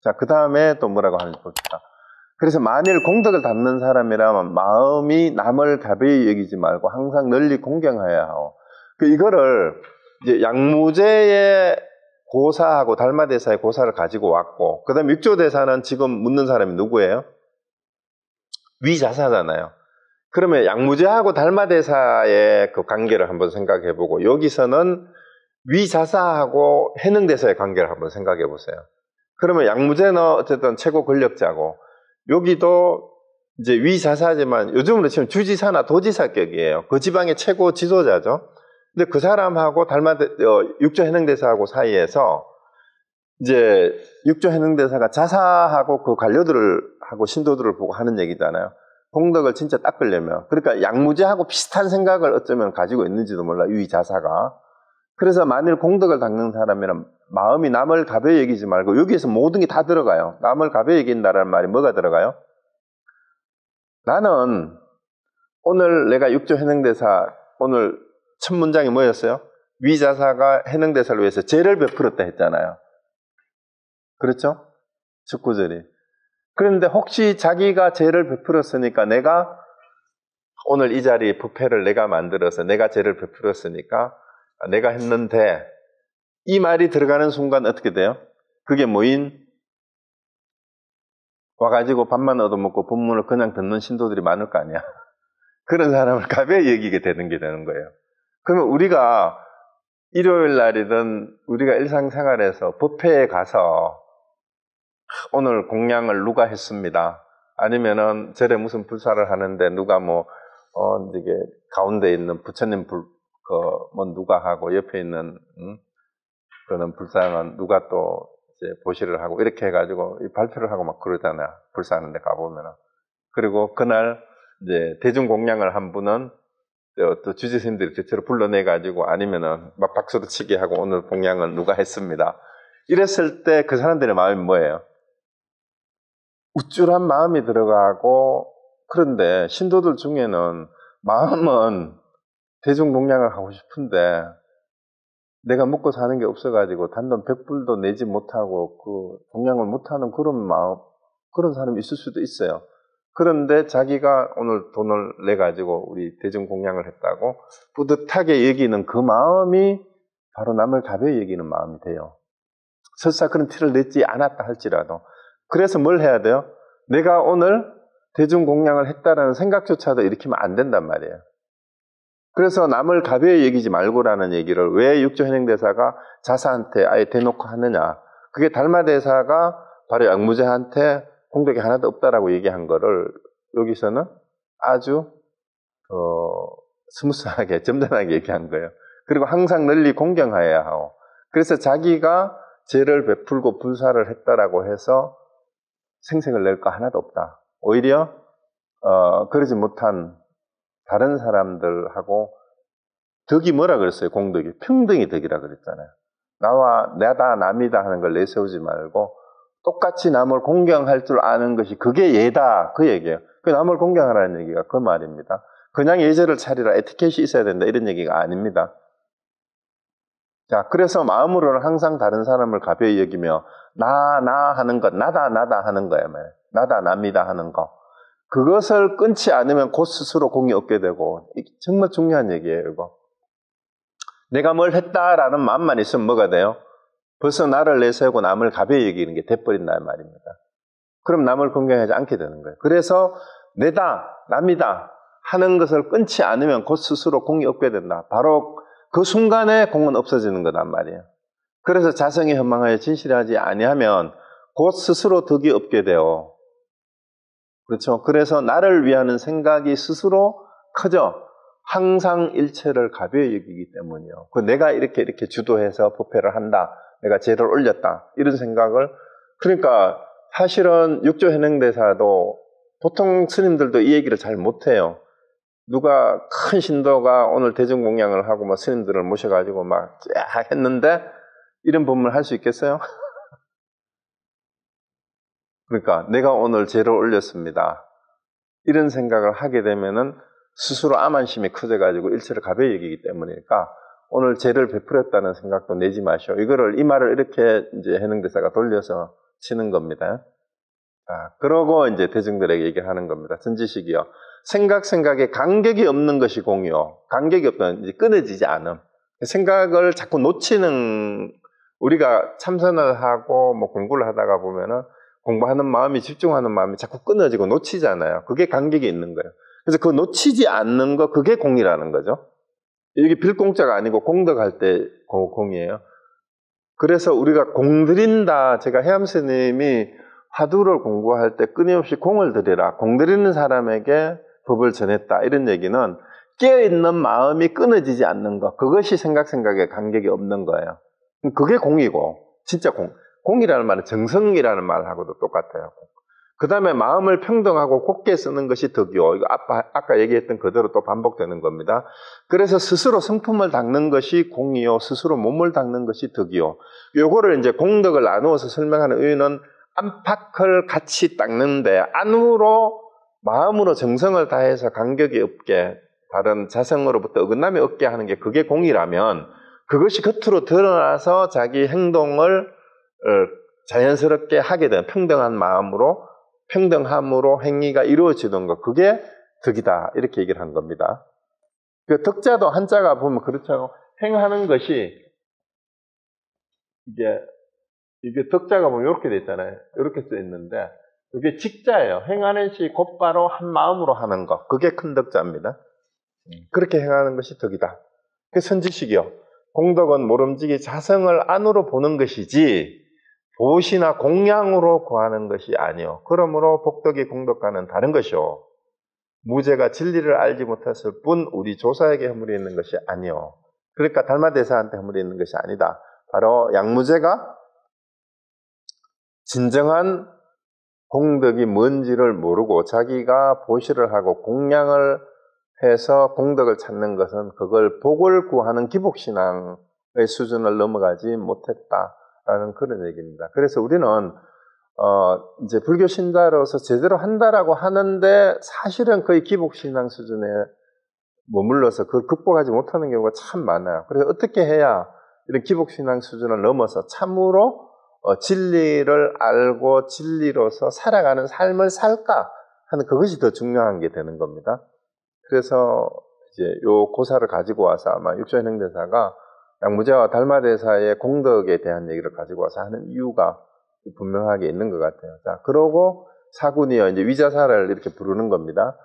자, 그 다음에 또 뭐라고 하는지 봅시다. 그래서 만일 공덕을 닮는 사람이라면 마음이 남을 가벼이 여기지 말고 항상 널리 공경하여야 하오. 이거를 이제 양무제의 고사하고 달마대사의 고사를 가지고 왔고, 그 다음에 육조대사는 지금 묻는 사람이 누구예요? 위자사잖아요. 그러면 양무제하고 달마대사의 그 관계를 한번 생각해 보고, 여기서는 위자사하고 해능대사의 관계를 한번 생각해 보세요. 그러면 양무제는 어쨌든 최고 권력자고, 여기도 이제 위자사지만 요즘으로 치면 주지사나 도지사격이에요. 그 지방의 최고 지도자죠. 근데 그 사람하고 육조해능대사하고 사이에서 이제 육조해능대사가 자사하고 그 관료들을 하고 신도들을 보고 하는 얘기잖아요. 공덕을 진짜 닦으려면. 그러니까 양무제하고 비슷한 생각을 어쩌면 가지고 있는지도 몰라, 위자사가. 그래서 만일 공덕을 닦는 사람이란 마음이 남을 가벼이 여기지 말고, 여기에서 모든 게 다 들어가요. 남을 가벼이 여긴다라는 말이 뭐가 들어가요? 나는 오늘 내가 육조해능대사 오늘 첫 문장이 뭐였어요? 위자사가 해능대사를 위해서 죄를 베풀었다 했잖아요. 그렇죠? 첫 구절이. 그런데 혹시 자기가 죄를 베풀었으니까, 내가 오늘 이 자리 부패를 내가 만들어서 내가 죄를 베풀었으니까 내가 했는데, 이 말이 들어가는 순간 어떻게 돼요? 그게 뭐인? 와가지고 밥만 얻어먹고 본문을 그냥 듣는 신도들이 많을 거 아니야. 그런 사람을 가벼이 여기게 되는 게 되는 거예요. 그러면 우리가 일요일 날이든 우리가 일상생활에서 법회에 가서 오늘 공양을 누가 했습니다. 아니면은 절에 무슨 불사를 하는데 누가 이게 가운데 있는 부처님 누가 하고 옆에 있는 그런 불상은 누가 또 이제 보시를 하고 이렇게 해가지고 발표를 하고 막 그러잖아요. 불사하는데 가보면은. 그리고 그날 이제 대중 공양을 한 분은 또 주지스님들이 대체로 불러내가지고 아니면은 막 박수도 치게 하고 오늘 공양은 누가 했습니다. 이랬을 때 그 사람들의 마음이 뭐예요? 우쭐한 마음이 들어가고, 그런데 신도들 중에는 마음은 대중 공양을 하고 싶은데 내가 먹고 사는 게 없어가지고 단돈 100불도 내지 못하고 그 공양을 못하는 그런 마음, 그런 사람이 있을 수도 있어요. 그런데 자기가 오늘 돈을 내가지고 우리 대중 공양을 했다고 뿌듯하게 여기는 그 마음이 바로 남을 가벼이 여기는 마음이 돼요. 설사 그런 티를 내지 않았다 할지라도. 그래서 뭘 해야 돼요? 내가 오늘 대중 공양을 했다라는 생각조차도 일으키면 안 된단 말이에요. 그래서 남을 가벼이 여기지 말고라는 얘기를 왜 육조해능대사가 자사한테 아예 대놓고 하느냐. 그게 달마대사가 바로 양무제한테 공덕이 하나도 없다라고 얘기한 거를 여기서는 아주 스무스하게 점잖하게 얘기한 거예요. 그리고 항상 널리 공경하여야 하고, 그래서 자기가 죄를 베풀고 불사를 했다라고 해서 생색을 낼 거 하나도 없다. 오히려 그러지 못한 다른 사람들하고 덕이 뭐라 그랬어요? 공덕이 평등이 덕이라 그랬잖아요. 나다 남이다 하는 걸 내세우지 말고 똑같이 남을 공경할 줄 아는 것이 그게 예다, 그 얘기예요. 그 남을 공경하라는 얘기가 그 말입니다. 그냥 예절을 차리라, 에티켓이 있어야 된다, 이런 얘기가 아닙니다. 자, 그래서 마음으로는 항상 다른 사람을 가벼이 여기며 나 하는 것, 나다 하는 거예요. 나다 남이다 하는 거. 그것을 끊지 않으면 곧 스스로 공이 없게 되고, 정말 중요한 얘기예요, 이거. 내가 뭘 했다라는 마음만 있으면 뭐가 돼요? 벌써 나를 내세우고 남을 가벼이 여기는 게 돼버린다는 말입니다. 그럼 남을 공경하지 않게 되는 거예요. 그래서 내다, 남이다 하는 것을 끊지 않으면 곧 스스로 공이 없게 된다. 바로 그 순간에 공은 없어지는 거단 말이에요. 그래서 자성이 현망하여 진실하지 아니하면 곧 스스로 덕이 없게 돼요. 그렇죠? 그래서 나를 위하는 생각이 스스로 커져 항상 일체를 가벼이 여기기 때문이요. 내가 이렇게 주도해서 부패를 한다, 내가 죄를 올렸다, 이런 생각을. 그러니까 사실은 육조해능대사도 보통 스님들도 이 얘기를 잘 못해요. 누가 큰 신도가 오늘 대중공양을 하고 스님들을 모셔가지고 막 쫙 했는데 이런 법문을 할 수 있겠어요? 그러니까 내가 오늘 죄를 올렸습니다, 이런 생각을 하게 되면은 스스로 암안심이 커져가지고 일체를 가벼이 여기기 때문이니까 오늘 죄를 베풀었다는 생각도 내지 마시오. 이 말을 이렇게 이제 해능대사가 돌려서 치는 겁니다. 그러고 이제 대중들에게 얘기를 하는 겁니다. 전지식이요. 생각에 간격이 없는 것이 공이요. 간격이 없다는 이제 끊어지지 않음. 생각을 자꾸 놓치는, 우리가 참선을 하고 뭐 공부를 하다가 보면은 공부하는 마음이, 집중하는 마음이 자꾸 끊어지고 놓치잖아요. 그게 간격이 있는 거예요. 그래서 그 놓치지 않는 거, 그게 공이라는 거죠. 이게 빌공짜가 아니고 공덕할 때 공이에요. 그래서 우리가 공들인다. 제가 해암 스님이 화두를 공부할 때 끊임없이 공을 들이라, 공들이는 사람에게 법을 전했다, 이런 얘기는 깨어있는 마음이 끊어지지 않는 것, 그것이 생각에 간격이 없는 거예요. 그게 공이고, 진짜 공이라는 말은 정성이라는 말하고도 똑같아요. 그 다음에 마음을 평등하고 곱게 쓰는 것이 덕이요. 이거 아까 얘기했던 그대로 또 반복되는 겁니다. 그래서 스스로 성품을 닦는 것이 공이요, 스스로 몸을 닦는 것이 덕이요. 요거를 이제 공덕을 나누어서 설명하는 의미는 안팎을 같이 닦는데, 안으로 마음으로 정성을 다해서 간격이 없게, 다른 자성으로부터 어긋남이 없게 하는 게 그게 공이라면, 그것이 겉으로 드러나서 자기 행동을 자연스럽게 하게 되는, 평등함으로 행위가 이루어지는 것, 그게 덕이다, 이렇게 얘기를 한 겁니다. 그 덕자도 한자가 보면 그렇죠. 행하는 것이, 이게 덕자가 보면 이렇게 돼 있잖아요. 이렇게 써 있는데, 이게 직자예요. 행하는 시 곧바로 한 마음으로 하는 것, 그게 큰 덕자입니다. 그렇게 행하는 것이 덕이다. 그게 선지식이요. 공덕은 모름지기 자성을 안으로 보는 것이지 보시나 공양으로 구하는 것이 아니요. 그러므로 복덕이 공덕과는 다른 것이요. 무죄가 진리를 알지 못했을 뿐 우리 조사에게 허물이 있는 것이 아니요. 그러니까 달마대사한테 허물이 있는 것이 아니다. 바로 양무제가 진정한 공덕이 뭔지를 모르고 자기가 보시를 하고 공양을 해서 공덕을 찾는 것은 그걸 복을 구하는 기복신앙의 수준을 넘어가지 못했다라는 그런 얘기입니다. 그래서 우리는 이제 불교 신자로서 제대로 한다라고 하는데 사실은 거의 기복신앙 수준에 머물러서 그걸 극복하지 못하는 경우가 참 많아요. 그래서 어떻게 해야 이런 기복신앙 수준을 넘어서 참으로 진리를 알고 진리로서 살아가는 삶을 살까 하는 그것이 더 중요한 게 되는 겁니다. 그래서 이제 요 고사를 가지고 와서 아마 육조현행대사가 양무제와 달마대사의 공덕에 대한 얘기를 가지고 와서 하는 이유가 분명하게 있는 것 같아요. 자, 그러고 사군이요, 이제 위자사를 이렇게 부르는 겁니다.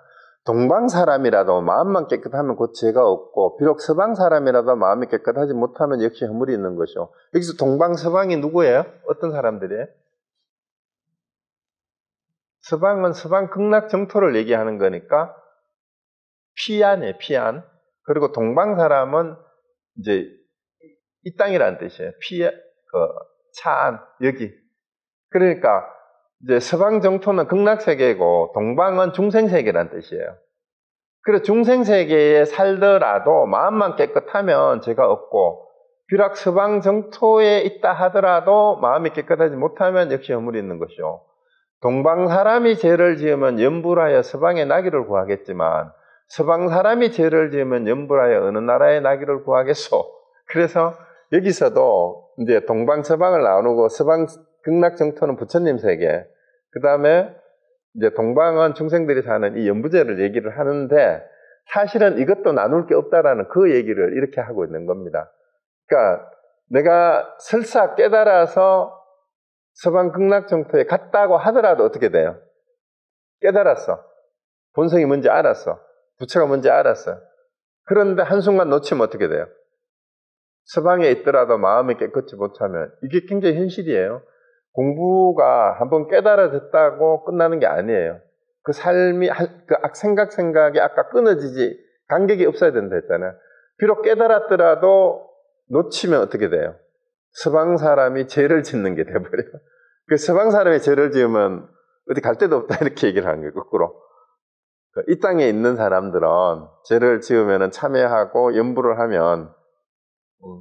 동방 사람이라도 마음만 깨끗하면 곧 죄가 없고, 비록 서방 사람이라도 마음이 깨끗하지 못하면 역시 허물이 있는 것이요. 여기서 동방 서방이 누구예요? 어떤 사람들이에요? 서방은 서방 극락 정토를 얘기하는 거니까 피안이에요, 피안. 그리고 동방 사람은 이제 이 땅이라는 뜻이에요. 차안, 여기. 그러니까 이제 서방 정토는 극락세계고 동방은 중생세계라는 뜻이에요. 그래서 중생세계에 살더라도 마음만 깨끗하면 죄가 없고, 비록 서방 정토에 있다 하더라도 마음이 깨끗하지 못하면 역시 허물이 있는 것이요. 동방 사람이 죄를 지으면 염불하여 서방의 나기를 구하겠지만 서방 사람이 죄를 지으면 염불하여 어느 나라의 나기를 구하겠소. 그래서 여기서도 이제 동방 서방을 나누고, 서방 극락 정토는 부처님 세계, 그 다음에 이제 동방은 중생들이 사는 이 연부제를 얘기를 하는데, 사실은 이것도 나눌 게 없다라는 그 얘기를 이렇게 하고 있는 겁니다. 그러니까 내가 설사 깨달아서 서방 극락 정토에 갔다고 하더라도 어떻게 돼요? 깨달았어. 본성이 뭔지 알았어. 부처가 뭔지 알았어. 그런데 한순간 놓치면 어떻게 돼요? 서방에 있더라도 마음이 깨끗이 못하면, 이게 굉장히 현실이에요. 공부가 한번 깨달아졌다고 끝나는 게 아니에요. 그 삶이, 그 생각이 아까 끊어지지, 간격이 없어야 된다 했잖아요. 비록 깨달았더라도 놓치면 어떻게 돼요? 서방 사람이 죄를 짓는 게 돼버려요. 그 서방 사람이 죄를 지으면 어디 갈 데도 없다, 이렇게 얘기를 하는 거예요, 거꾸로. 이 땅에 있는 사람들은 죄를 지으면 참회하고 염불을 하면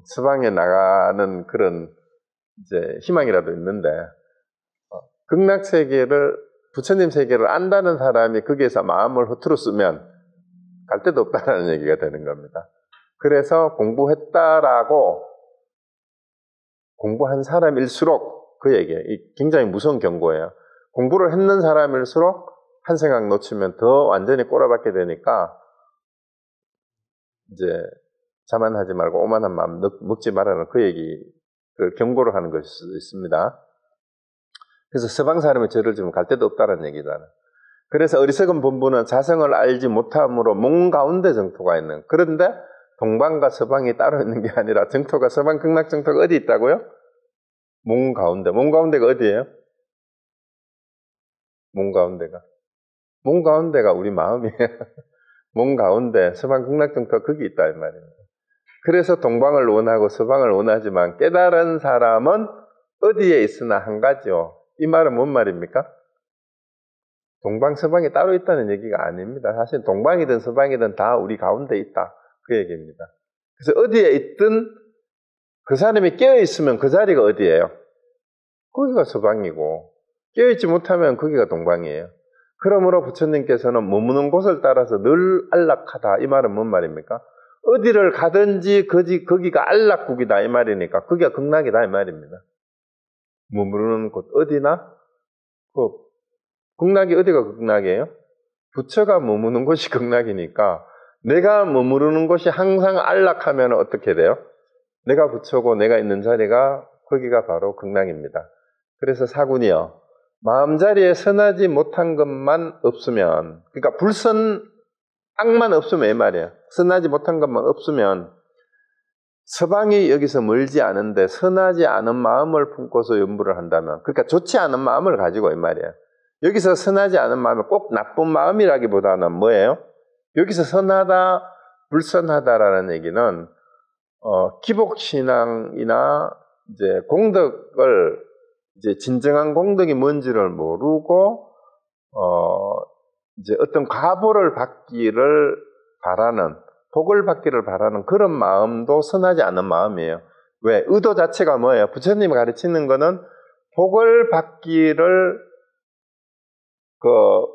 서방에 나가는 그런 이제 희망이라도 있는데, 극락 세계를, 부처님 세계를 안다는 사람이 거기에서 마음을 허투루 쓰면 갈 데도 없다는 얘기가 되는 겁니다. 그래서 공부했다라고, 공부한 사람일수록 그 얘기예요. 굉장히 무서운 경고예요. 공부를 했는 사람일수록 한 생각 놓치면 더 완전히 꼬라박게 되니까 이제 자만하지 말고 오만한 마음 먹지 말라는 그 얘기를 경고를 하는 것일 수도 있습니다. 그래서 서방 사람이 죄를 지면 갈 데도 없다는 얘기잖아요. 그래서 어리석은 본부는 자성을 알지 못함으로 몸 가운데 정토가 있는, 그런데 동방과 서방이 따로 있는 게 아니라 정토가 서방 극락 정토가 어디 있다고요? 몸 가운데. 몸 가운데가 어디예요? 몸 가운데가 우리 마음이에요. 몸 가운데 서방 극락 정토가 거기 있다 이 말입니다. 그래서 동방을 원하고 서방을 원하지만 깨달은 사람은 어디에 있으나 한 가지요. 이 말은 뭔 말입니까? 동방 서방이 따로 있다는 얘기가 아닙니다. 사실 동방이든 서방이든 다 우리 가운데 있다, 그 얘기입니다. 그래서 어디에 있든 그 사람이 깨어있으면 그 자리가 어디예요? 거기가 서방이고, 깨어있지 못하면 거기가 동방이에요. 그러므로 부처님께서는 머무는 곳을 따라서 늘 안락하다, 이 말은 뭔 말입니까? 어디를 가든지 거기가 안락국이다 이 말이니까 거기가 극락이다 이 말입니다. 머무르는 곳 어디나 극락이 어디가 극락이에요? 부처가 머무는 곳이 극락이니까 내가 머무르는 곳이 항상 안락하면 어떻게 돼요? 내가 부처고 내가 있는 자리가 거기가 바로 극락입니다. 그래서 사군이요, 마음자리에 선하지 못한 것만 없으면, 그러니까 악만 없으면 이 말이에요. 선하지 못한 것만 없으면 서방이 여기서 멀지 않은데 선하지 않은 마음을 품고서 연부를 한다면, 그러니까 좋지 않은 마음을 가지고 이 말이에요. 여기서 선하지 않은 마음이 꼭 나쁜 마음이라기보다는 뭐예요? 여기서 선하다, 불선하다라는 얘기는 기복신앙이나 이제 공덕을 이제 진정한 공덕이 뭔지를 모르고 이제 어떤 과보를 받기를 바라는, 복을 받기를 바라는 그런 마음도 선하지 않은 마음이에요. 왜? 의도 자체가 뭐예요? 부처님이 가르치는 거는 복을 받기를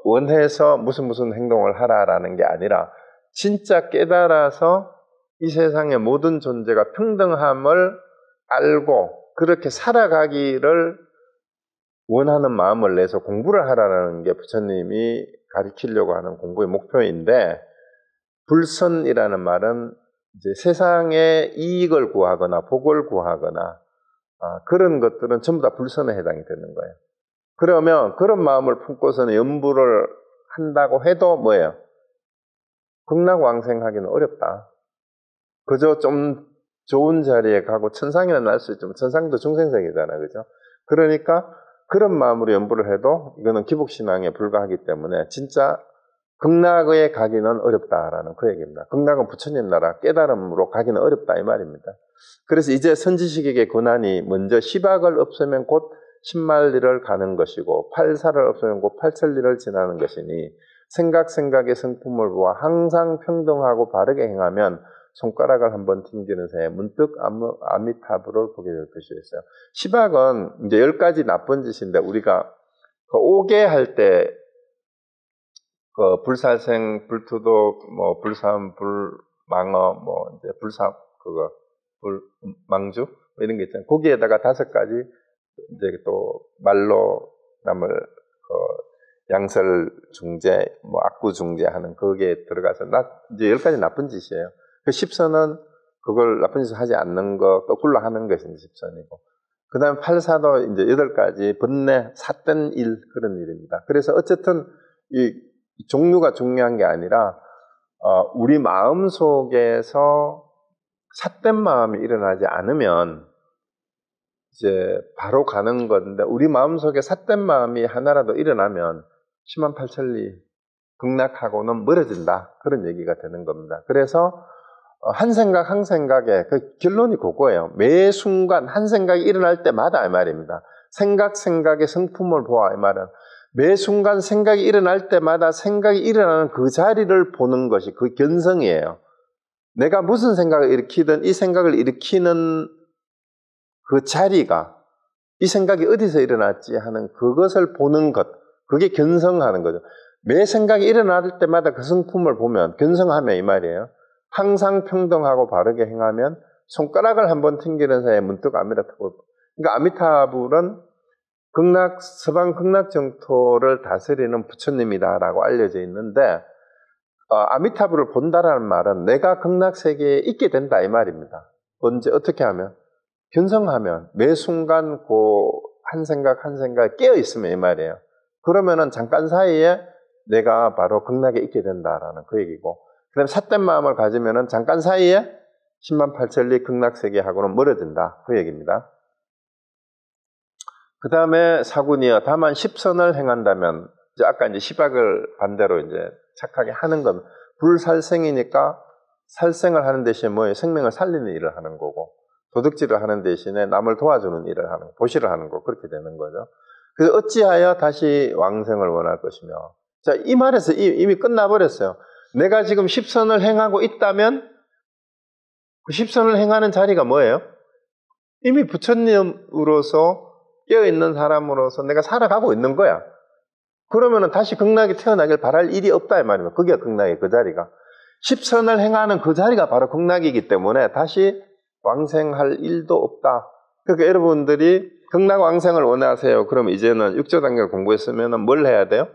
원해서 무슨 행동을 하라라는 게 아니라 진짜 깨달아서 이 세상의 모든 존재가 평등함을 알고 그렇게 살아가기를 원하는 마음을 내서 공부를 하라는 게 부처님이 가르치려고 하는 공부의 목표인데, 불선이라는 말은 이제 세상의 이익을 구하거나 복을 구하거나 그런 것들은 전부 다 불선에 해당이 되는 거예요. 그러면 그런 마음을 품고서는 연부를 한다고 해도 뭐예요? 극락왕생하기는 어렵다. 그저 좀 좋은 자리에 가고 천상에는 날 수 있지만 천상도 중생세계잖아요. 그죠? 그러니까 그런 마음으로 연부를 해도 이거는 기복신앙에 불과하기 때문에 진짜 극락에 가기는 어렵다라는 그 얘기입니다. 극락은 부처님 나라 깨달음으로 가기는 어렵다 이 말입니다. 그래서 이제 선지식에게 권한이 먼저 시박을 없애면 곧 신만리를 가는 것이고 팔사를 없애면 곧 팔천리를 지나는 것이니 생각의 성품을 보아 항상 평등하고 바르게 행하면 손가락을 한번 튕기는 새에 문득 아미타불을 보게 될 것이었어요. 시박은 이제 10가지 나쁜 짓인데 우리가 오게 할 때 불살생, 불투독, 불삼, 불망어, 이제 불망주 이런 게 있잖아요. 거기에다가 5가지 이제 또 말로 남을 양설 중재, 악구 중재하는 거기에 들어가서 이제 10가지 나쁜 짓이에요. 그 10선은 그걸 나쁜 짓을 하지 않는 거 거꾸로 하는 것이 10선이고, 그 다음에 8사도 이제 8가지 번뇌, 삿된 일, 그런 일입니다. 그래서 어쨌든 이 종류가 중요한 게 아니라 우리 마음 속에서 삿된 마음이 일어나지 않으면 이제 바로 가는 건데, 우리 마음 속에 삿된 마음이 하나라도 일어나면 108,000리 극락하고는 멀어진다, 그런 얘기가 되는 겁니다. 그래서 한 생각에 그 결론이 그거예요. 매 순간 한 생각이 일어날 때마다 이 말입니다. 생각의 성품을 보아 이 말은 매 순간 생각이 일어날 때마다 생각이 일어나는 그 자리를 보는 것이 그 견성이에요. 내가 무슨 생각을 일으키든 이 생각을 일으키는 그 자리가, 이 생각이 어디서 일어났지 하는 그것을 보는 것, 그게 견성하는 거죠. 매 생각이 일어날 때마다 그 성품을 보면, 견성하면 이 말이에요. 항상 평등하고 바르게 행하면 손가락을 한번 튕기는 사이에 문득 아미타불. 그러니까 아미타불은 서방 극락 정토를 다스리는 부처님이다라고 알려져 있는데, 아미타불을 본다라는 말은 내가 극락 세계에 있게 된다 이 말입니다. 언제 어떻게 하면? 견성하면 매 순간 한 생각 한 생각 깨어 있으면 이 말이에요. 그러면은 잠깐 사이에 내가 바로 극락에 있게 된다라는 그 얘기고, 그다음에 삿된 마음을 가지면은 잠깐 사이에 10만 8천리 극락 세계하고는 멀어진다 그 얘기입니다. 그 다음에 사군이여 다만 10선을 행한다면, 이제 아까 이제 시박을 반대로 이제 착하게 하는 건 불살생이니까 살생을 하는 대신에 뭐예요? 생명을 살리는 일을 하는 거고, 도둑질을 하는 대신에 남을 도와주는 일을 하는 거, 보시를 하는 거, 그렇게 되는 거죠. 그래서 어찌하여 다시 왕생을 원할 것이며, 자, 이 말에서 이미 끝나버렸어요. 내가 지금 10선을 행하고 있다면 그 10선을 행하는 자리가 뭐예요? 이미 부처님으로서 깨어있는 사람으로서 내가 살아가고 있는 거야. 그러면은 다시 극락에 태어나길 바랄 일이 없다 이 말입니다. 그게 극락의 그 자리가. 10선을 행하는 그 자리가 바로 극락이기 때문에 다시 왕생할 일도 없다. 그러니까 여러분들이 극락 왕생을 원하세요. 그럼 이제는 6조 단계를 공부했으면 뭘 해야 돼요?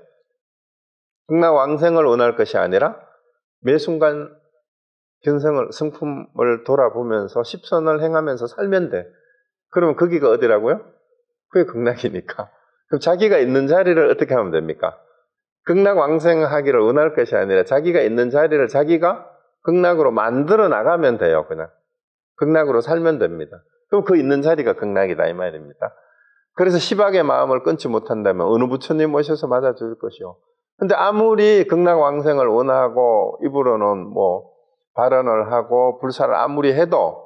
극락 왕생을 원할 것이 아니라 매 순간 성품을 돌아보면서 10선을 행하면서 살면 돼. 그러면 거기가 어디라고요? 그게 극락이니까. 그럼 자기가 있는 자리를 어떻게 하면 됩니까? 극락 왕생하기를 원할 것이 아니라 자기가 있는 자리를 자기가 극락으로 만들어 나가면 돼요. 그냥 극락으로 살면 됩니다. 그럼 그 있는 자리가 극락이다 이 말입니다. 그래서 시박의 마음을 끊지 못한다면 어느 부처님 오셔서 맞아줄 것이요. 근데 아무리 극락 왕생을 원하고 입으로는 뭐 발언을 하고 불사를 아무리 해도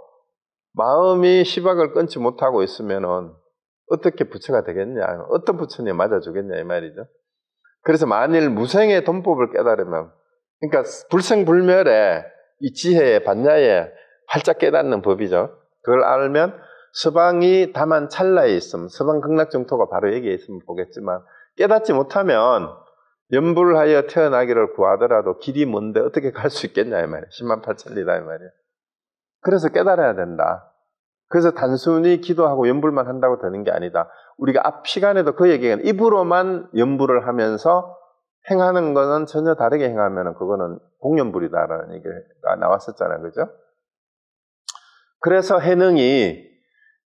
마음이 시박을 끊지 못하고 있으면은 어떻게 부처가 되겠냐? 어떤 부처님 맞아주겠냐 이 말이죠. 그래서 만일 무생의 돈법을 깨달으면, 그러니까 불생불멸의 이 지혜의 반야에 활짝 깨닫는 법이죠. 그걸 알면 서방이 다만 찰나에 있음, 서방 극락정토가 바로 여기에 있으면 보겠지만, 깨닫지 못하면 연불하여 태어나기를 구하더라도 길이 먼데 어떻게 갈 수 있겠냐 이 말이에요. 10만 8천리다 이 말이에요. 그래서 깨달아야 된다. 그래서 단순히 기도하고 연불만 한다고 되는 게 아니다. 우리가 앞 시간에도 그 얘기가 입으로만 연불을 하면서 행하는 거는 전혀 다르게 행하면 그거는 공연불이다라는 얘기가 나왔었잖아요. 그죠? 그래서 해능이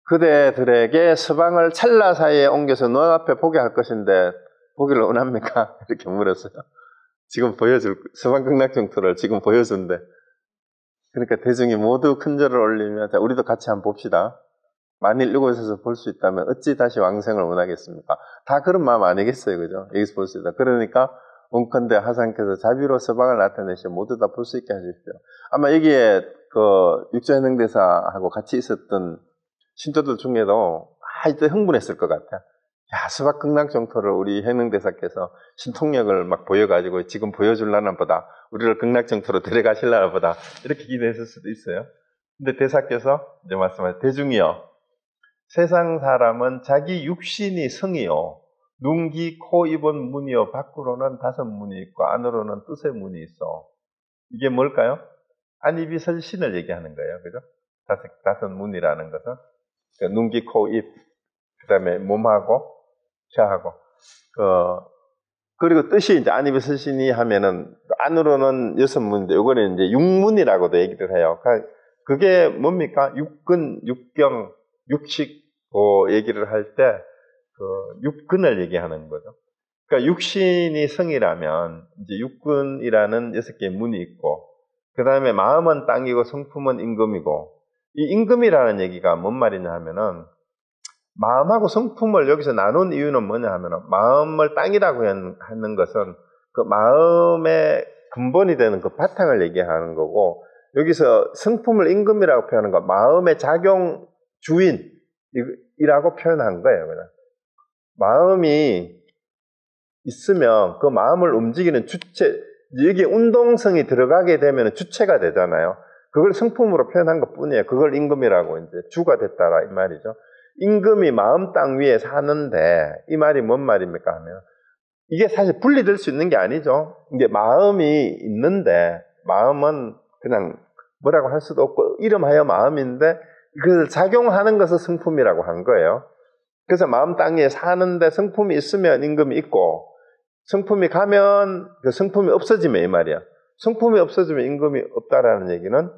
그대들에게 서방을 찰나 사이에 옮겨서 눈앞에 보게 할 것인데 보기를 원합니까? 이렇게 물었어요. 지금 서방 극락정토를 지금 보여준대. 그러니까 대중이 모두 큰절을 올리면, 자, 우리도 같이 한번 봅시다. 만일 이곳에서 볼 수 있다면 어찌 다시 왕생을 원하겠습니까? 다 그런 마음 아니겠어요, 그죠? 여기서 볼 수 있다. 그러니까 원컨대 하상께서 자비로 서방을 나타내시어 모두 다 볼 수 있게 하십시오. 아마 여기에 그 육조해능대사하고 같이 있었던 신도들 중에도 아주 흥분했을 것 같아요. 야, 서방 극락정토를 우리 해능대사께서 신통력을 막 보여가지고 지금 보여주려나 보다, 우리를 극락정토로 데려가실려나 보다, 이렇게 기대했을 수도 있어요. 근데 대사께서 이제 말씀하세요. 대중이여, 세상 사람은 자기 육신이 성이요, 눈, 귀, 코, 입은 문이요, 밖으로는 5문이 있고 안으로는 뜻의 문이 있어. 이게 뭘까요? 안입이 설신을 얘기하는 거예요. 그죠? 다섯 문이라는 것은 그러니까 눈, 귀, 코, 입, 그 다음에 몸하고 혀하고, 그리고 뜻이 이제 안입이 설신이 하면은 안으로는 6문인데 이거는 이제 육문이라고도 얘기를 해요. 그게 뭡니까? 육근, 육경, 육식 얘기를 할 때 그 육근을 얘기하는 거죠. 그러니까 육신이 성이라면 이제 육근이라는 6개의 문이 있고, 그 다음에 마음은 땅이고 성품은 임금이고, 이 임금이라는 얘기가 뭔 말이냐 하면은 마음하고 성품을 여기서 나눈 이유는 뭐냐 하면은 마음을 땅이라고 하는 것은 그 마음의 근본이 되는 그 바탕을 얘기하는 거고, 여기서 성품을 임금이라고 표현하는 건 마음의 작용 주인이라고 표현한 거예요. 그냥. 마음이 있으면 그 마음을 움직이는 주체, 여기 운동성이 들어가게 되면 주체가 되잖아요. 그걸 성품으로 표현한 것 뿐이에요. 그걸 임금이라고 이제 주가 됐다라 이 말이죠. 임금이 마음 땅 위에 사는데 이 말이 뭔 말입니까 하면 이게 사실 분리될 수 있는 게 아니죠. 이게 마음이 있는데 마음은 그냥 뭐라고 할 수도 없고 이름하여 마음인데 그 작용하는 것을 성품이라고 한 거예요. 그래서 마음 땅에 사는데 성품이 있으면 임금이 있고, 성품이 가면 그 성품이 없어지면 이 말이야. 성품이 없어지면 임금이 없다라는 얘기는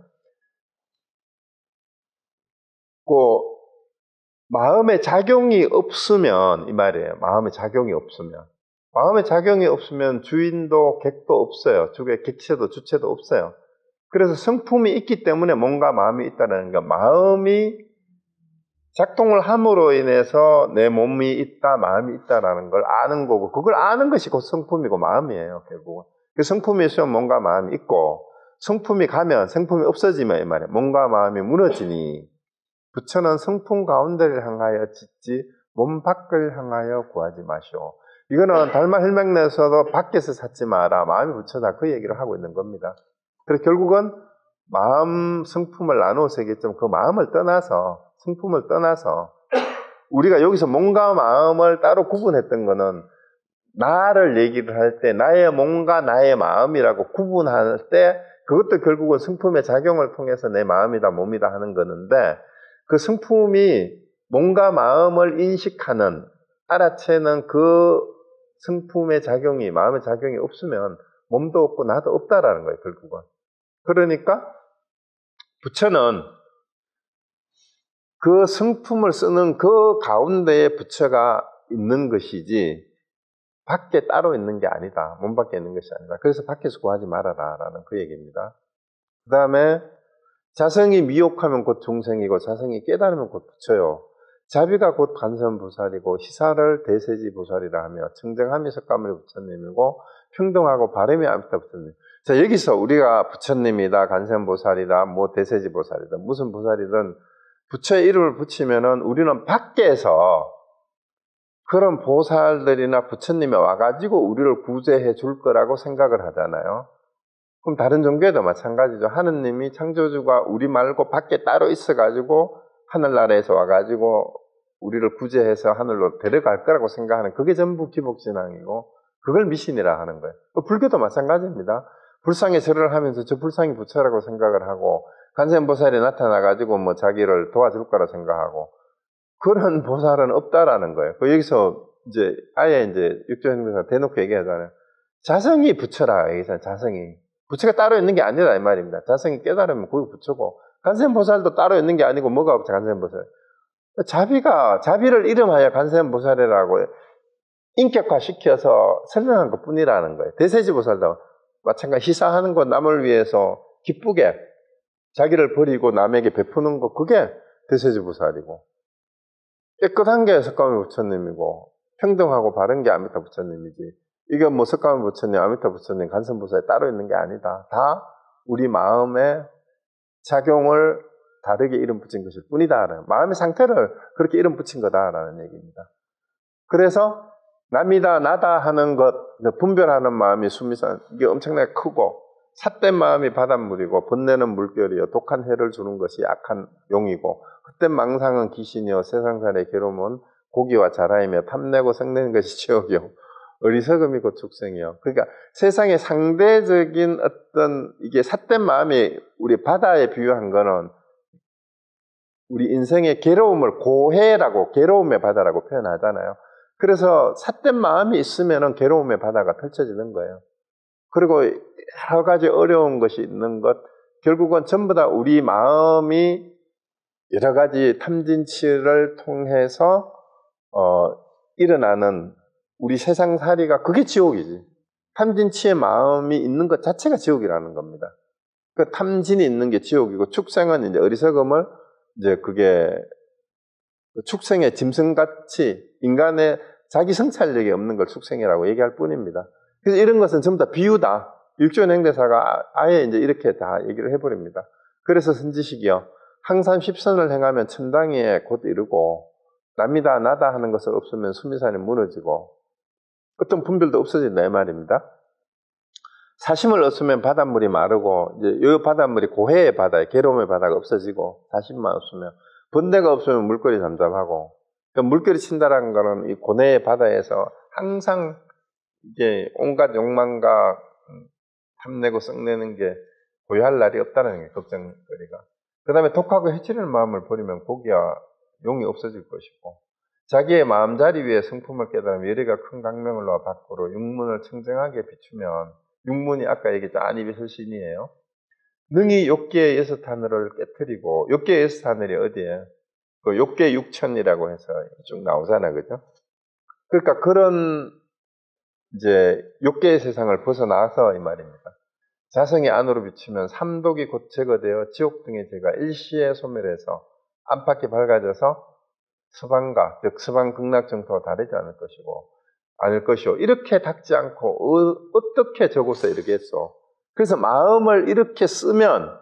그 마음의 작용이 없으면 이 말이에요. 마음의 작용이 없으면. 마음의 작용이 없으면 주인도 객도 없어요. 주의 객체도 주체도 없어요. 그래서 성품이 있기 때문에 뭔가 마음이 있다는 거. 마음이 작동을 함으로 인해서 내 몸이 있다, 마음이 있다라는 걸 아는 거고, 그걸 아는 것이 곧 성품이고 마음이에요, 결국은. 그 성품이 있으면 뭔가 마음이 있고, 성품이 가면, 성품이 없어지면 이 말이에요. 뭔가 마음이 무너지니, 부처는 성품 가운데를 향하여 짓지, 몸 밖을 향하여 구하지 마시오. 이거는 달마 혈맹내에서도 밖에서 찾지 마라, 마음이 부처다, 그 얘기를 하고 있는 겁니다. 그래서 결국은 마음 성품을 나누어서 얘기했지만 그 마음을 떠나서, 성품을 떠나서 우리가 여기서 몸과 마음을 따로 구분했던 거는 나를 얘기를 할 때 나의 몸과 나의 마음이라고 구분할 때 그것도 결국은 성품의 작용을 통해서 내 마음이다 몸이다 하는 거는데 그 성품이 몸과 마음을 인식하는 알아채는 그 성품의 작용이 마음의 작용이 없으면 몸도 없고 나도 없다라는 거예요 결국은. 그러니까 부처는 그 성품을 쓰는 그 가운데에 부처가 있는 것이지 밖에 따로 있는 게 아니다. 몸 밖에 있는 것이 아니다. 그래서 밖에서 구하지 말아라 라는 그 얘기입니다. 그 다음에 자성이 미혹하면 곧 중생이고 자성이 깨달으면 곧 부처요. 자비가 곧 간선보살이고 희사를 대세지보살이라 하며 청정함이 석가모니 부처님이고 평등하고 바람이 아미타 부처님. 자 여기서 우리가 부처님이다 간선보살이다 뭐 대세지보살이다 무슨 보살이든 부처의 이름을 붙이면은 우리는 밖에서 그런 보살들이나 부처님이 와가지고 우리를 구제해 줄 거라고 생각을 하잖아요. 그럼 다른 종교에도 마찬가지죠. 하느님이 창조주가 우리 말고 밖에 따로 있어가지고 하늘나라에서 와가지고 우리를 구제해서 하늘로 데려갈 거라고 생각하는 그게 전부 기복신앙이고 그걸 미신이라 하는 거예요. 불교도 마찬가지입니다. 불상에 절을 하면서 저 불상이 부처라고 생각을 하고 관세음보살이 나타나가지고 뭐 자기를 도와줄 거라 생각하고 그런 보살은 없다라는 거예요. 여기서 이제 아예 이제 육조행명사 대놓고 얘기하잖아요. 자성이 부처라 여기서 자성이 부처가 따로 있는 게 아니라 이 말입니다. 자성이 깨달으면 그게 부처고 관세음보살도 따로 있는 게 아니고 뭐가 없죠 관세음보살. 자비를 이름하여 관세음보살이라고 인격화시켜서 설명한 것뿐이라는 거예요. 대세지보살도 마찬가지 희사하는 것 남을 위해서 기쁘게 자기를 버리고 남에게 베푸는 것 그게 대세지보살이고 깨끗한 게 석가모니 부처님이고 평등하고 바른 게 아미타 부처님이지 이게 뭐 석가모니 부처님, 아미타 부처님, 간선보살이 따로 있는 게 아니다. 다 우리 마음의 작용을 다르게 이름 붙인 것일 뿐이다. 마음의 상태를 그렇게 이름 붙인 거다라는 얘기입니다. 그래서 남이다 나다 하는 것 분별하는 마음이 수미산 이게 엄청나게 크고 삿된 마음이 바닷물이고 번뇌는 물결이요 독한 해를 주는 것이 악한 용이고 헛된 망상은 귀신이요 세상살의 괴로움은 고기와 자라이며 탐내고 성내는 것이 지옥이요 어리석음이 곧 축생이요. 그러니까 세상의 상대적인 어떤 이게 삿된 마음이 우리 바다에 비유한 거는 우리 인생의 괴로움을 고해라고 괴로움의 바다라고 표현하잖아요. 그래서 삿된 마음이 있으면 괴로움의 바다가 펼쳐지는 거예요. 그리고 여러 가지 어려운 것이 있는 것 결국은 전부 다 우리 마음이 여러 가지 탐진치를 통해서 일어나는 우리 세상살이가 그게 지옥이지. 탐진치의 마음이 있는 것 자체가 지옥이라는 겁니다. 그 탐진이 있는 게 지옥이고 축생은 이제 어리석음을 이제 그게 축생의 짐승같이 인간의 자기 성찰력이 없는 걸 축생이라고 얘기할 뿐입니다. 그래서 이런 것은 전부 다 비유다. 육조행대사가 아예 이제 이렇게 다 얘기를 해버립니다. 그래서 선지식이요. 항상 십선을 행하면 천당에 곧 이르고 남이다 나다 하는 것을 없으면 수미산이 무너지고 어떤 분별도 없어진다 이 말입니다. 사심을 없으면 바닷물이 마르고 이제 이 바닷물이 고해의 바다에 괴로움의 바다가 없어지고 사심만 없으면 번뇌가 없으면 물결이 잠잠하고 그러니까 물결이 친다라는 거는 이 고뇌의 바다에서 항상 이게 온갖 욕망과 탐내고 썩내는 게 고요할 날이 없다는 게 걱정거리가. 그 다음에 독하고 해치는 마음을 버리면 고기와 용이 없어질 것이고 자기의 마음자리 위에 성품을 깨달으면 열의가 큰 강명을 놓아 밖으로 육문을 청정하게 비추면, 육문이 아까 얘기했죠. 안입이 설신이에요. 능히 욕계의 여섯 하늘을 깨뜨리고, 욕계의 여섯 하늘이 어디에? 그 욕계 육천이라고 해서 쭉 나오잖아, 그죠? 그러니까 그런 이제 욕계의 세상을 벗어나서 이 말입니다. 자성이 안으로 비치면 삼독이 곧 제거되어 지옥 등의 죄가 일시에 소멸해서 안팎이 밝아져서 서방과, 즉 서방 극락정토와 다르지 않을 것이고 이렇게 닦지 않고 어떻게 적어서 이르겠소. 그래서 마음을 이렇게 쓰면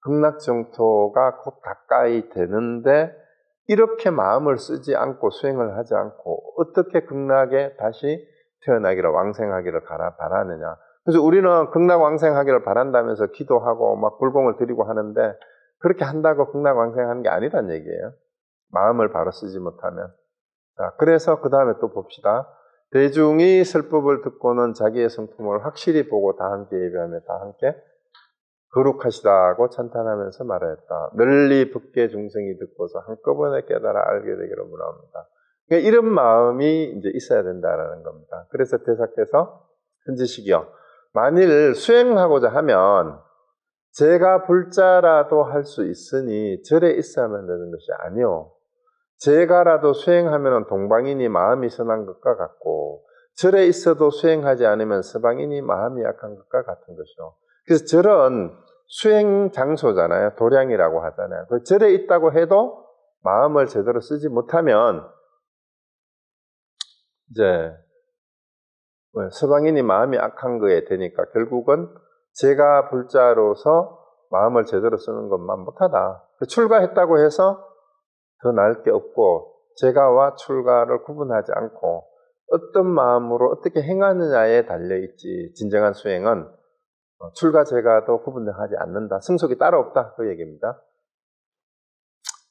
극락정토가 곧 가까이 되는데 이렇게 마음을 쓰지 않고 수행을 하지 않고 어떻게 극락에 다시 태어나기를 왕생하기를 바라느냐. 그래서 우리는 극락 왕생하기를 바란다면서 기도하고 막 불공을 드리고 하는데 그렇게 한다고 극락 왕생하는 게 아니란 얘기예요. 마음을 바로 쓰지 못하면. 자, 그래서 그 다음에 또 봅시다. 대중이 설법을 듣고는 자기의 성품을 확실히 보고 다 함께 예배하며 다 함께 거룩하시다고 찬탄하면서 말하였다. 널리 법계 중생이 듣고서 한꺼번에 깨달아 알게 되기를 원합니다. 그러니까 이런 마음이 이제 있어야 된다라는 겁니다. 그래서 대사께서 현지식이요. 만일 수행하고자 하면 제가 불자라도 할 수 있으니 절에 있어야만 되는 것이 아니요. 제가라도 수행하면 동방인이 마음이 선한 것과 같고 절에 있어도 수행하지 않으면 서방인이 마음이 약한 것과 같은 것이요. 그래서 절은 수행 장소잖아요. 도량이라고 하잖아요. 그 절에 있다고 해도 마음을 제대로 쓰지 못하면 이제 서방인이 마음이 악한 거에 되니까 결국은 제가 불자로서 마음을 제대로 쓰는 것만 못하다. 출가했다고 해서 더 나을 게 없고 제가와 출가를 구분하지 않고 어떤 마음으로 어떻게 행하느냐에 달려있지. 진정한 수행은 출가 제가도 구분하지 않는다. 승속이 따로 없다. 그 얘기입니다.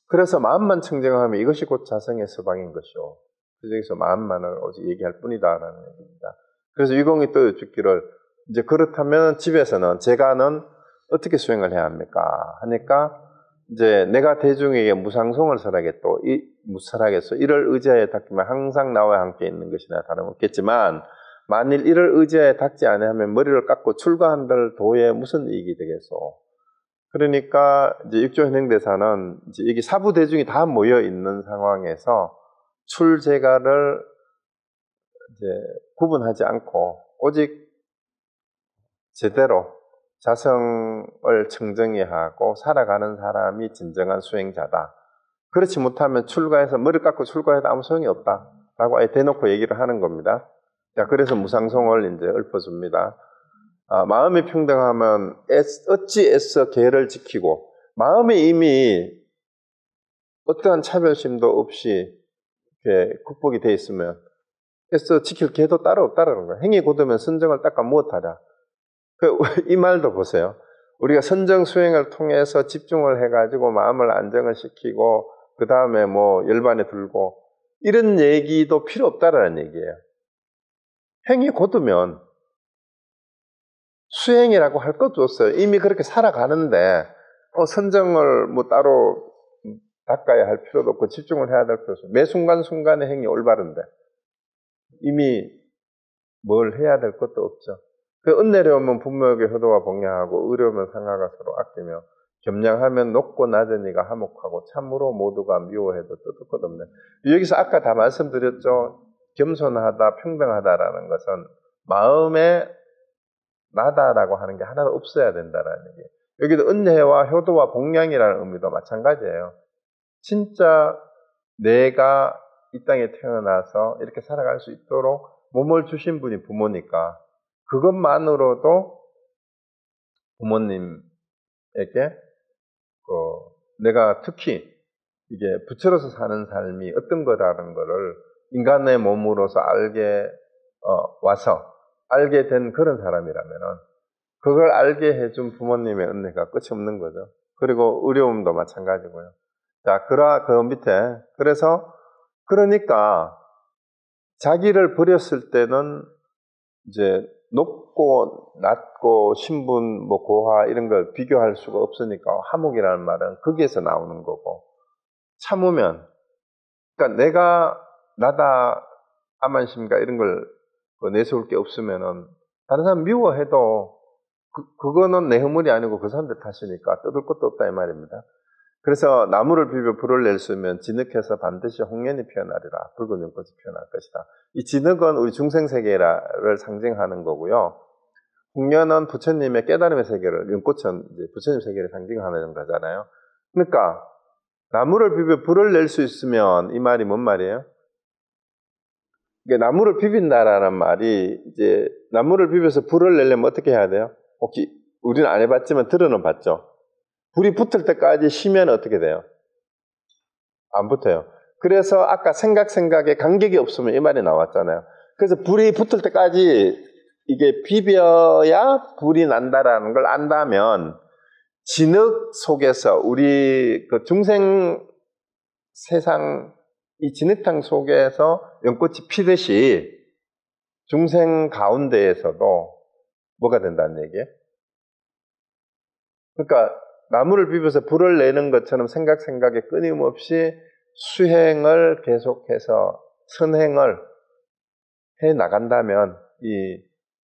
그래서 마음만 청정하면 이것이 곧 자성의 서방인 것이요. 그중에서 마음만을 오직 얘기할 뿐이다라는 얘기입니다. 그래서 유공이 또 여쭙기를 이제 그렇다면 집에서는 제가는 어떻게 수행을 해야 합니까? 하니까 이제 내가 대중에게 무상송을 설하겠도 무설하겠소. 이를 의지하여 닦으면 항상 나와 함께 있는 것이나 다름없겠지만 만일 이를 의지하여 닦지 아니하면 머리를 깎고 출가한들 도에 무슨 이익이 되겠소? 그러니까 이제 육조 현행대사는 이제 여기 사부 대중이 다 모여 있는 상황에서 출제가를 이제 구분하지 않고 오직 제대로 자성을 청정히 하고 살아가는 사람이 진정한 수행자다. 그렇지 못하면 출가해서 머리 깎고 출가해도 아무 소용이 없다라고 아예 대놓고 얘기를 하는 겁니다. 자, 그래서 무상송을 이제 읊어줍니다. 마음이 평등하면 어찌 애써 계를 지키고 마음이 이미 어떠한 차별심도 없이 이렇게 극복이 돼 있으면 애써 지킬 계도 따로 없다라는 거예요. 행위 곧으면 선정을 닦아 무엇하랴. 이 말도 보세요. 우리가 선정 수행을 통해서 집중을 해가지고 마음을 안정을 시키고 그 다음에 뭐 열반에 들고 이런 얘기도 필요 없다라는 얘기예요. 행위 곧으면 수행이라고 할 것도 없어요. 이미 그렇게 살아가는데 선정을 뭐 따로 닦아야 할 필요도 없고 집중을 해야 될 필요도 없어요. 매 순간순간의 행위 올바른데 이미 뭘 해야 될 것도 없죠. 그 은내려오면 분모에게 효도와 봉양하고 의로우면 상하가 서로 아끼며 겸양하면 높고 낮은 이가 화목하고 참으로 모두가 미워해도 뜻도 것 없네. 여기서 아까 다 말씀드렸죠. 겸손하다, 평등하다라는 것은 마음에 나다라고 하는 게 하나도 없어야 된다라는 얘기예요. 여기도 은혜와 효도와 봉양이라는 의미도 마찬가지예요. 진짜 내가 이 땅에 태어나서 이렇게 살아갈 수 있도록 몸을 주신 분이 부모니까 그것만으로도 부모님에게 내가 특히 이게 부처로서 사는 삶이 어떤 거라는 거를 인간의 몸으로서 와서 알게 된 그런 사람이라면은 그걸 알게 해준 부모님의 은혜가 끝이 없는 거죠. 그리고 어려움도 마찬가지고요. 자, 그 밑에 그러니까 자기를 버렸을 때는 이제 높고 낮고 신분, 뭐 고하 이런 걸 비교할 수가 없으니까 화목이라는 말은 거기에서 나오는 거고 참으면 그러니까 내가 나다 암만심가 이런 걸 내세울 게 없으면은 다른 사람 미워해도 그거는 내 허물이 아니고 그 사람들 탓이니까 뜯을 것도 없다 이 말입니다. 그래서 나무를 비벼 불을 낼 수 있으면 진흙해서 반드시 홍련이 피어나리라. 붉은 연꽃이 피어날 것이다. 이 진흙은 우리 중생세계를 상징하는 거고요. 홍련은 부처님의 깨달음의 세계를, 연꽃은 이제 부처님 세계를 상징하는 거잖아요. 그러니까 나무를 비벼 불을 낼 수 있으면 이 말이 뭔 말이에요? 그러니까 나무를 비빈다라는 말이 이제 나무를 비벼서 불을 내려면 어떻게 해야 돼요? 혹시 우리는 안 해봤지만 들어는 봤죠. 불이 붙을 때까지 쉬면 어떻게 돼요? 안 붙어요. 그래서 아까 생각에 간격이 없으면 이 말이 나왔잖아요. 그래서 불이 붙을 때까지 이게 비벼야 불이 난다라는 걸 안다면 진흙 속에서 우리 그 중생 세상 이 진흙탕 속에서 연꽃이 피듯이 중생 가운데에서도 뭐가 된다는 얘기예요? 그러니까 나무를 비벼서 불을 내는 것처럼 생각에 끊임없이 수행을 계속해서 선행을 해 나간다면 이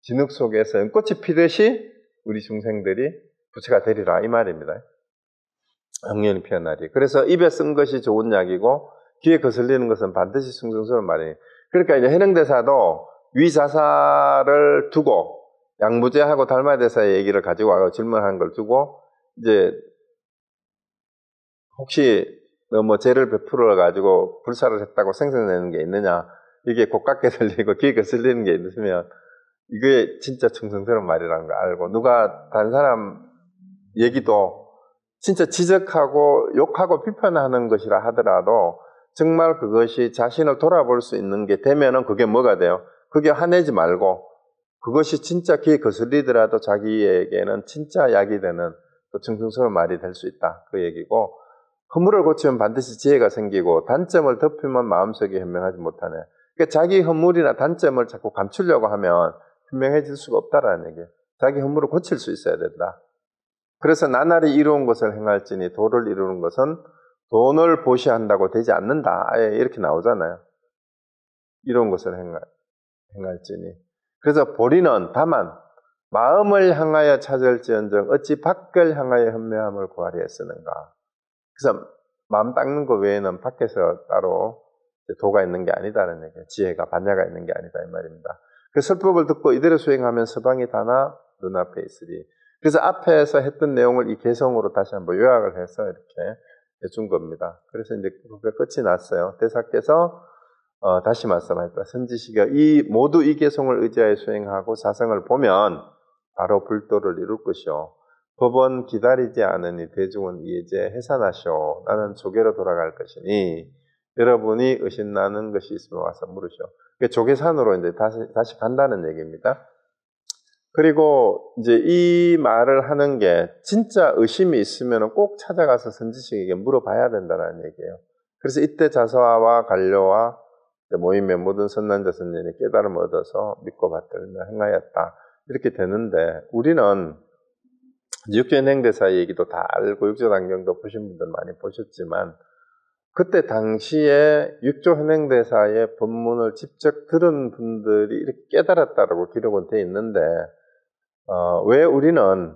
진흙 속에서 연꽃이 피듯이 우리 중생들이 부처가 되리라 이 말입니다. 홍련이 피어나리. 그래서 입에 쓴 것이 좋은 약이고 귀에 거슬리는 것은 반드시 숭숭스러운 말이에요. 그러니까 이제 해능대사도 위자사를 두고 양무제하고 달마대사의 얘기를 가지고 와서 질문한 걸 두고 이제 혹시 너 뭐 죄를 베풀어 가지고 불사를 했다고 생각내는 게 있느냐? 이게 고깝게 들리고 귀에 거슬리는 게 있으면 이게 진짜 충성스러운 말이라는 걸 알고 누가 다른 사람 얘기도 진짜 지적하고 욕하고 비판하는 것이라 하더라도 정말 그것이 자신을 돌아볼 수 있는 게 되면은 그게 뭐가 돼요? 그게 화내지 말고 그것이 진짜 귀에 거슬리더라도 자기에게는 진짜 약이 되는 또 충성스러운 말이 될 수 있다. 그 얘기고 허물을 고치면 반드시 지혜가 생기고 단점을 덮으면 마음속에 현명하지 못하네. 그러니까 자기 허물이나 단점을 자꾸 감추려고 하면 현명해질 수가 없다라는 얘기예요. 자기 허물을 고칠 수 있어야 된다. 그래서 나날이 이루은 것을 행할지니 도를 이루는 것은 돈을 보시한다고 되지 않는다. 아예 이렇게 나오잖아요. 이루은 것을 행할지니. 그래서 보리는 다만 마음을 향하여 찾을지언정 어찌 밖을 향하여 현명함을 구하리 했으는가. 그래서 마음 닦는 것 외에는 밖에서 따로 도가 있는 게 아니다라는 얘기예요. 지혜가 반야가 있는 게 아니다 이 말입니다. 그 설법을 듣고 이대로 수행하면 서방이 다나 눈앞에 있으리. 그래서 앞에서 했던 내용을 이 개성으로 다시 한번 요약을 해서 이렇게 해준 겁니다. 그래서 이제 그게 끝이 났어요. 대사께서 다시 말씀하셨다. 선지시가 모두 이 개성을 의지하여 수행하고 사성을 보면 바로 불도를 이룰 것이요. 법은 기다리지 않으니 대중은 이제 해산하시오. 나는 조계로 돌아갈 것이니 여러분이 의심나는 것이 있으면 와서 물으시오. 조계산으로 이제 다시 간다는 얘기입니다. 그리고 이제 이 말을 하는 게 진짜 의심이 있으면 꼭 찾아가서 선지식에게 물어봐야 된다는 얘기예요. 그래서 이때 자서와 관료와 모임의 모든 선난 자선인이 깨달음을 얻어서 믿고 받들며 행하였다. 이렇게 되는데 우리는 육조현행대사의 얘기도 다 알고 육조단경도 보신 분들 많이 보셨지만 그때 당시에 육조현행대사의 법문을 직접 들은 분들이 이렇게 깨달았다라고 기록은 돼 있는데 왜 우리는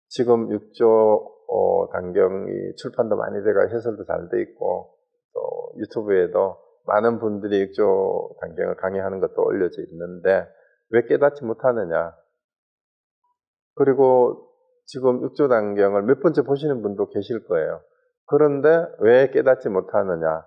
지금 육조 단경이 출판도 많이 돼가 해설도 잘 돼 있고 또 유튜브에도 많은 분들이 육조 단경을 강의하는 것도 올려져 있는데 왜 깨닫지 못하느냐? 그리고 지금 육조 단경을 몇 번째 보시는 분도 계실 거예요. 그런데 왜 깨닫지 못하느냐?